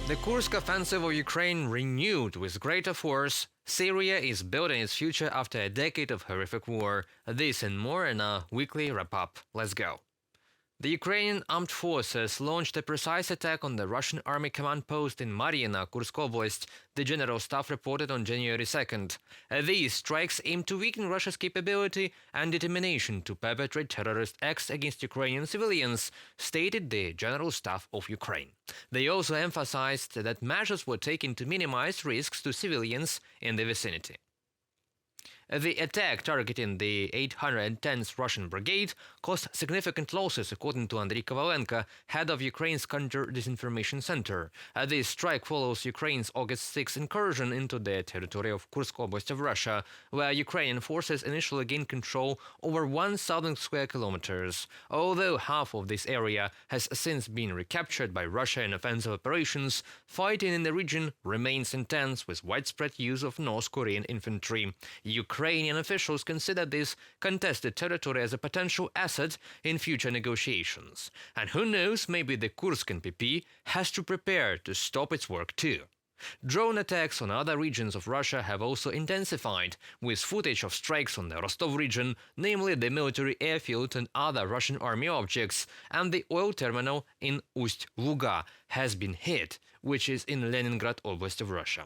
The Kursk offensive of Ukraine renewed with greater force. Syria is building its future after a decade of horrific war. This and more in our weekly wrap-up. Let's go. The Ukrainian armed forces launched a precise attack on the Russian army command post in Mar'yina, Kursk Oblast, the General Staff reported on January 2nd. These strikes aim to weaken Russia's capability and determination to perpetrate terrorist acts against Ukrainian civilians, stated the General Staff of Ukraine. They also emphasized that measures were taken to minimize risks to civilians in the vicinity. The attack targeting the 810th Russian Brigade caused significant losses, according to Andriy Kovalenko, head of Ukraine's Counter-Disinformation Center. This strike follows Ukraine's August 6 incursion into the territory of Kursk Oblast of Russia, where Ukrainian forces initially gained control over 1,000 square kilometers. Although half of this area has since been recaptured by Russia in offensive operations, fighting in the region remains intense with widespread use of North Korean infantry. Ukrainian officials consider this contested territory as a potential asset in future negotiations. And who knows, maybe the Kursk NPP has to prepare to stop its work too. Drone attacks on other regions of Russia have also intensified, with footage of strikes on the Rostov region, namely the military airfield and other Russian army objects, and the oil terminal in Ust-Luga has been hit, which is in Leningrad Oblast of Russia.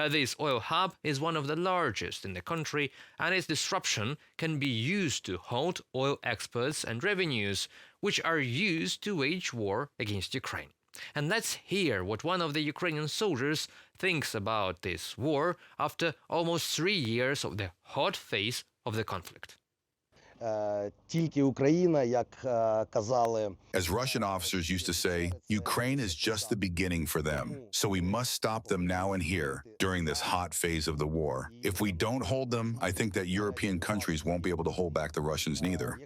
This oil hub is one of the largest in the country, and its disruption can be used to halt oil exports and revenues, which are used to wage war against Ukraine. And let's hear what one of the Ukrainian soldiers thinks about this war after almost 3 years of the hot phase of the conflict. As Russian officers used to say, Ukraine is just the beginning for them, so we must stop them now and here during this hot phase of the war. If we don't hold them, I think that European countries won't be able to hold back the Russians neither.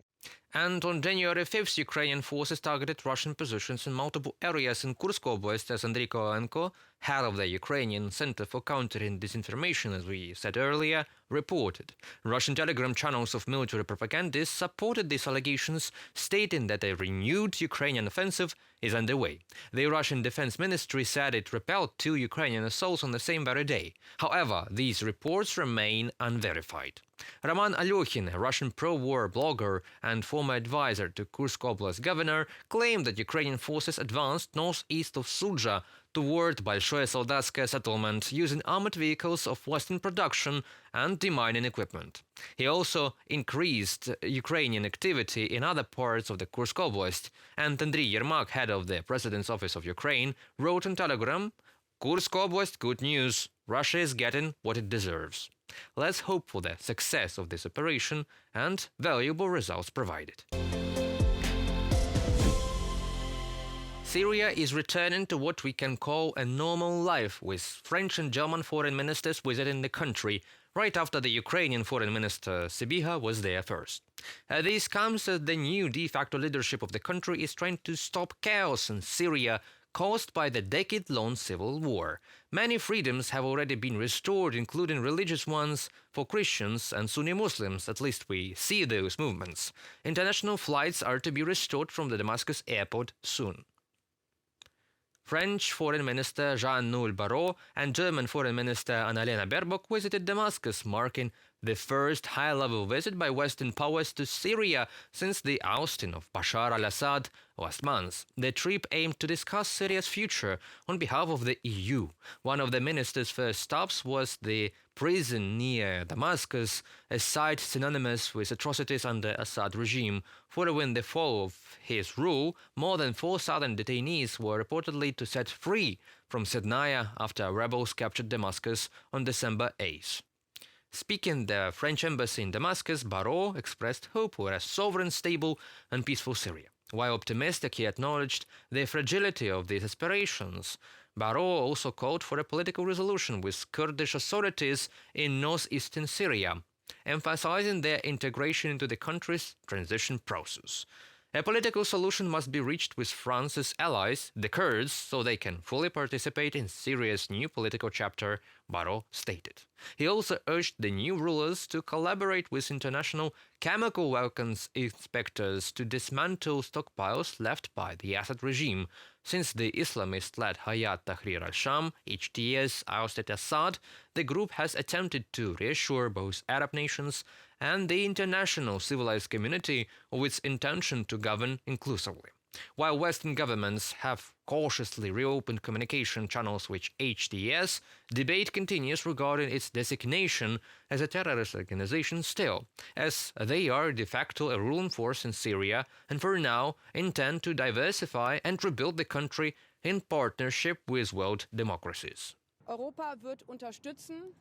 And on January 5th, Ukrainian forces targeted Russian positions in multiple areas in Kursk Oblast, as Andriy Kovalenko, head of the Ukrainian Center for Countering Disinformation, as we said earlier, reported. Russian telegram channels of military propagandists supported these allegations, stating that a renewed Ukrainian offensive is underway. The Russian Defense Ministry said it repelled 2 Ukrainian assaults on the same very day. However, these reports remain unverified. Roman Alyokhin, a Russian pro-war blogger and former advisor to Kursk Oblast governor, claimed that Ukrainian forces advanced northeast of Sudzha toward Большое Soldatskoye settlement using armored vehicles of Western production and demining equipment. He also increased Ukrainian activity in other parts of the Kursk Oblast, and Andriy Yermak, head of the President's Office of Ukraine, wrote on Telegram, "Kursk Oblast, good news. Russia is getting what it deserves." Let's hope for the success of this operation and valuable results provided. Syria is returning to what we can call a normal life, with French and German foreign ministers visiting the country right after the Ukrainian foreign minister Sybiha was there first. This comes as the new de facto leadership of the country is trying to stop chaos in Syria caused by the decade-long civil war. Many freedoms have already been restored, including religious ones for Christians and Sunni Muslims. At least we see those movements. International flights are to be restored from the Damascus airport soon. French Foreign Minister Jean-Noël Barrot and German Foreign Minister Annalena Baerbock visited Damascus, marking the first high-level visit by Western powers to Syria since the ousting of Bashar al-Assad last month. The trip aimed to discuss Syria's future on behalf of the EU. One of the minister's first stops was the prison near Damascus, a site synonymous with atrocities under Assad regime. Following the fall of his rule, more than 4,000 detainees were reportedly to set free from Sednaya after rebels captured Damascus on December 8th. Speaking the French embassy in Damascus, Barrot expressed hope for a sovereign, stable and peaceful Syria. While optimistic, he acknowledged the fragility of these aspirations. Barrot also called for a political resolution with Kurdish authorities in northeastern Syria, emphasizing their integration into the country's transition process. A political solution must be reached with France's allies, the Kurds, so they can fully participate in Syria's new political chapter, Barrot stated. He also urged the new rulers to collaborate with international chemical weapons inspectors to dismantle stockpiles left by the Assad regime, since the Islamist-led Hayat Tahrir al-Sham, HTS, ousted Assad. The group has attempted to reassure both Arab nations and the international civilized community of its intention to govern inclusively. While Western governments have cautiously reopened communication channels with HTS, debate continues regarding its designation as a terrorist organization still, as they are de facto a ruling force in Syria and for now intend to diversify and rebuild the country in partnership with world democracies.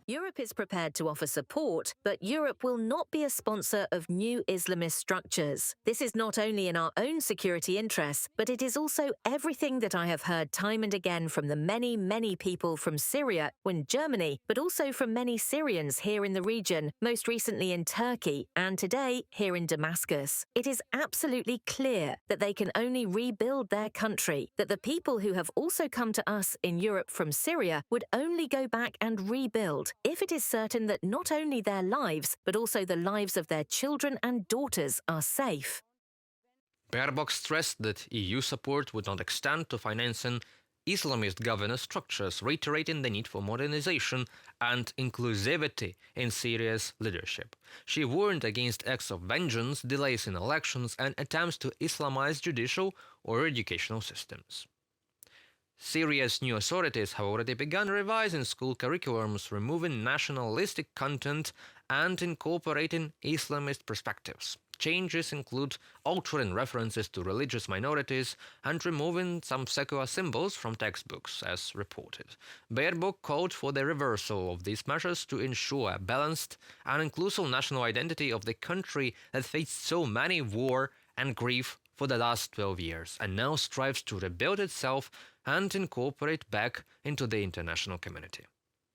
Europe is prepared to offer support, but Europe will not be a sponsor of new Islamist structures. This is not only in our own security interests, but it is also everything that I have heard time and again from the many, many people from Syria in Germany, but also from many Syrians here in the region, most recently in Turkey, and today here in Damascus. It is absolutely clear that they can only rebuild their country, that the people who have also come to us in Europe from Syria would only go back and rebuild if it is certain that not only their lives, but also the lives of their children and daughters are safe. Baerbock stressed that EU support would not extend to financing Islamist governance structures, reiterating the need for modernization and inclusivity in Syria's leadership. She warned against acts of vengeance, delays in elections, and attempts to Islamize judicial or educational systems. Syria's new authorities have already begun revising school curriculums, removing nationalistic content and incorporating Islamist perspectives. Changes include altering references to religious minorities and removing some secular symbols from textbooks, as reported. Baerbock called for the reversal of these measures to ensure a balanced and inclusive national identity of the country that faced so many war and grief for the last 12 years and now strives to rebuild itself and incorporate back into the international community.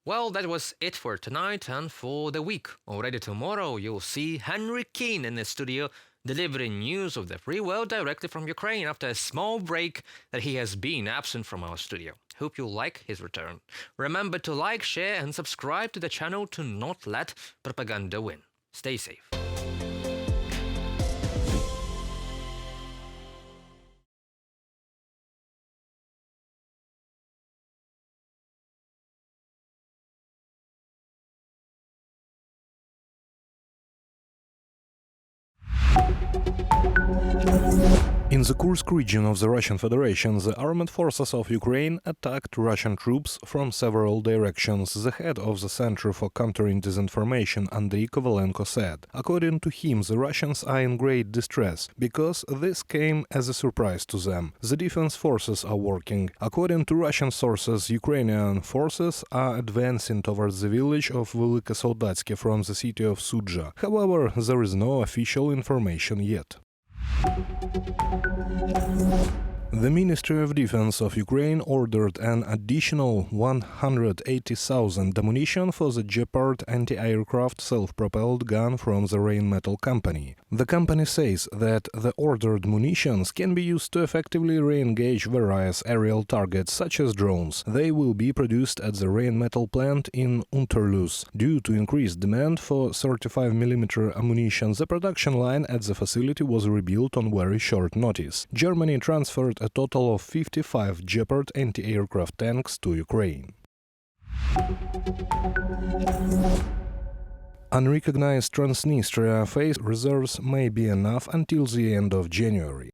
Well, that was it for tonight and for the week. Already tomorrow you'll see Henry Keane in the studio delivering news of the free world directly from Ukraine after a small break that he has been absent from our studio. Hope you like his return. Remember to like, share and subscribe to the channel to not let propaganda win. Stay safe. In the Kursk region of the Russian Federation, the armed forces of Ukraine attacked Russian troops from several directions, the head of the Center for Countering Disinformation, Andriy Kovalenko, said. According to him, the Russians are in great distress, because this came as a surprise to them. The defense forces are working. According to Russian sources, Ukrainian forces are advancing towards the village of Velikosoldatske from the city of Sudzha. However, there is no official information yet. The Ministry of Defense of Ukraine ordered an additional 180,000 ammunition for the Gepard anti-aircraft self-propelled gun from the Rheinmetall company. The company says that the ordered munitions can be used to effectively re-engage various aerial targets such as drones. They will be produced at the Rheinmetall plant in Unterlüß. Due to increased demand for 35mm ammunition, the production line at the facility was rebuilt on very short notice. Germany transferred a total of 55 Gepard anti-aircraft tanks to Ukraine. Unrecognized Transnistria phase reserves may be enough until the end of January.